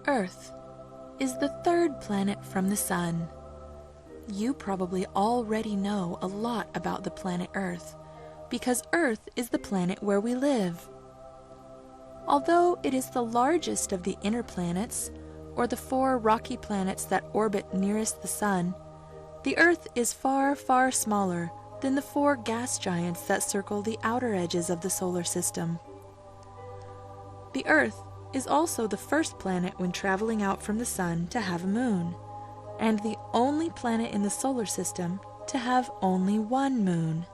Earth is the third planet from the Sun. You probably already know a lot about the planet Earth, because Earth is the planet where we live. Although it is the largest of the inner planets, or the 4 rocky planets that orbit nearest the Sun, the Earth is far, far smaller than the 4 gas giants that circle the outer edges of the solar system. The Earth is also the first planet when traveling out from the Sun to have a moon, and the only planet in the solar system to have only one moon.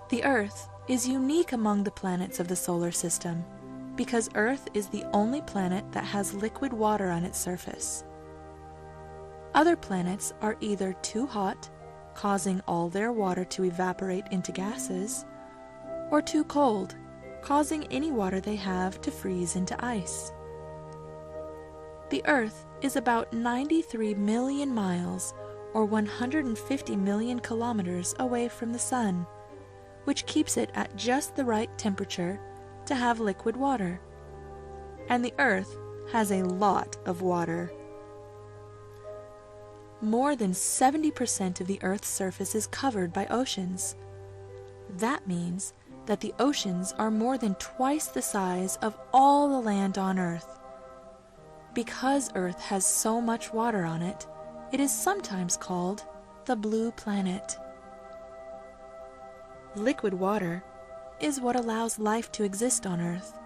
The Earth is unique among the planets of the solar system because Earth is the only planet that has liquid water on its surface. Other planets are either too hot, causing all their water to evaporate into gases, or too cold, causing any water they have to freeze into ice. The Earth is about 93 million miles, or 150 million kilometers away from the Sun, which keeps it at just the right temperature to have liquid water. And the Earth has a lot of water. More than 70% of the Earth's surface is covered by oceans. That means that the oceans are more than twice the size of all the land on Earth. Because Earth has so much water on it, it is sometimes called the blue planet. Liquid water is what allows life to exist on Earth.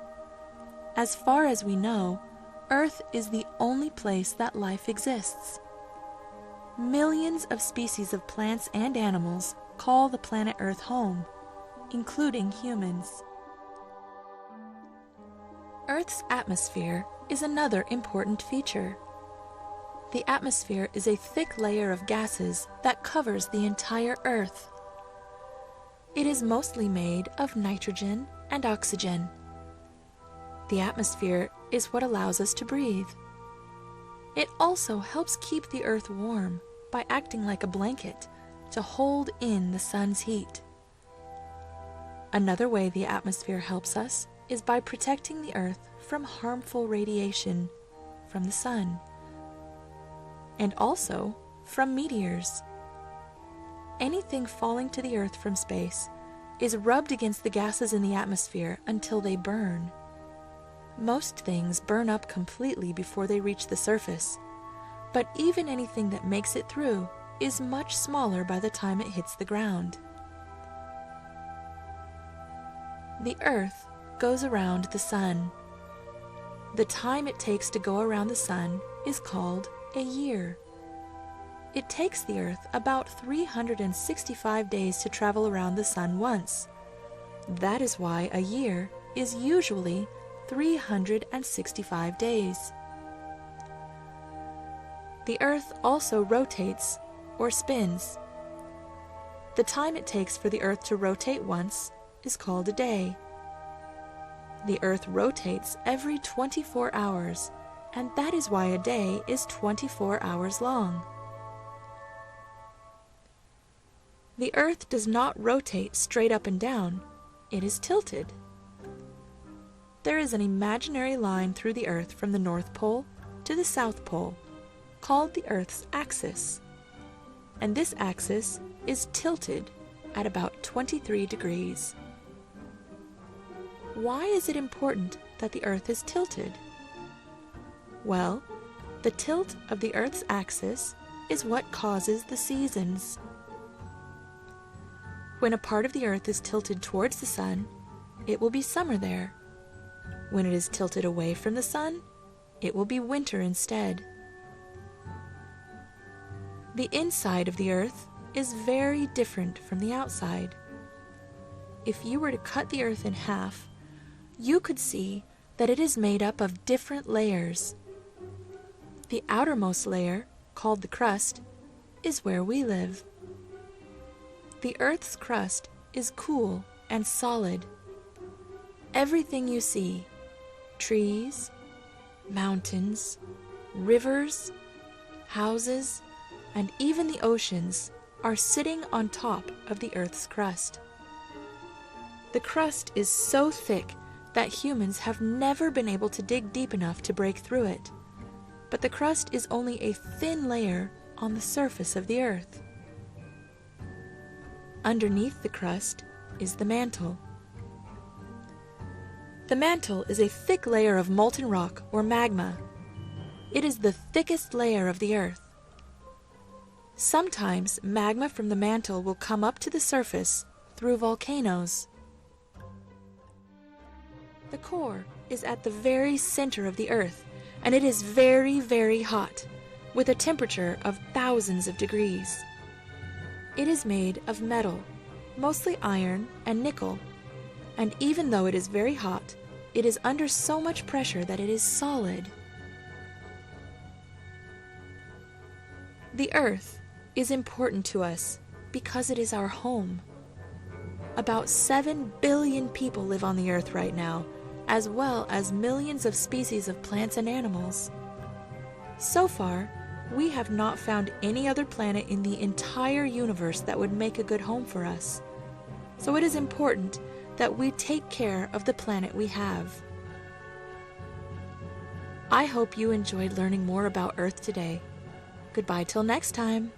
As far as we know, Earth is the only place that life exists. Millions of species of plants and animals call the planet Earth home, including humans. Earth's atmosphere is another important feature. The atmosphere is a thick layer of gases that covers the entire Earth. It is mostly made of nitrogen and oxygen. The atmosphere is what allows us to breathe. It also helps keep the Earth warm by acting like a blanket to hold in the sun's heat. Another way the atmosphere helps us is by protecting the Earth from harmful radiation from the sun, and also from meteors. Anything falling to the Earth from space is rubbed against the gases in the atmosphere until they burn. Most things burn up completely before they reach the surface, but even anything that makes it through is much smaller by the time it hits the ground. The Earth goes around the Sun. The time it takes to go around the Sun is called a year. It takes the Earth about 365 days to travel around the Sun once. That is why a year is usually 365 days. The Earth also rotates or spins. The time it takes for the Earth to rotate once is called a day. The Earth rotates every 24 hours, and that is why a day is 24 hours long. The Earth does not rotate straight up and down, it is tilted. There is an imaginary line through the Earth from the North Pole to the South Pole, called the Earth's axis. And this axis is tilted at about 23 degrees. Why is it important that the Earth is tilted? Well, the tilt of the Earth's axis is what causes the seasons. When a part of the Earth is tilted towards the sun, it will be summer there. When it is tilted away from the sun, it will be winter instead. The inside of the Earth is very different from the outside. If you were to cut the Earth in half, you could see that it is made up of different layers. The outermost layer, called the crust, is where we live. The Earth's crust is cool and solid. Everything you see, trees, mountains, rivers, houses, and even the oceans, are sitting on top of the Earth's crust. The crust is so thick that humans have never been able to dig deep enough to break through it. But the crust is only a thin layer on the surface of the Earth. Underneath the crust is the mantle. The mantle is a thick layer of molten rock or magma. It is the thickest layer of the Earth. Sometimes magma from the mantle will come up to the surface through volcanoes. The core is at the very center of the Earth, and it is very, very hot, with a temperature of thousands of degrees. It is made of metal, mostly iron and nickel, and even though it is very hot, it is under so much pressure that it is solid. The Earth is important to us because it is our home. About 7 billion people live on the Earth right now, as well as millions of species of plants and animals. So far, we have not found any other planet in the entire universe that would make a good home for us. So it is important that we take care of the planet we have. I hope you enjoyed learning more about Earth today. Goodbye till next time.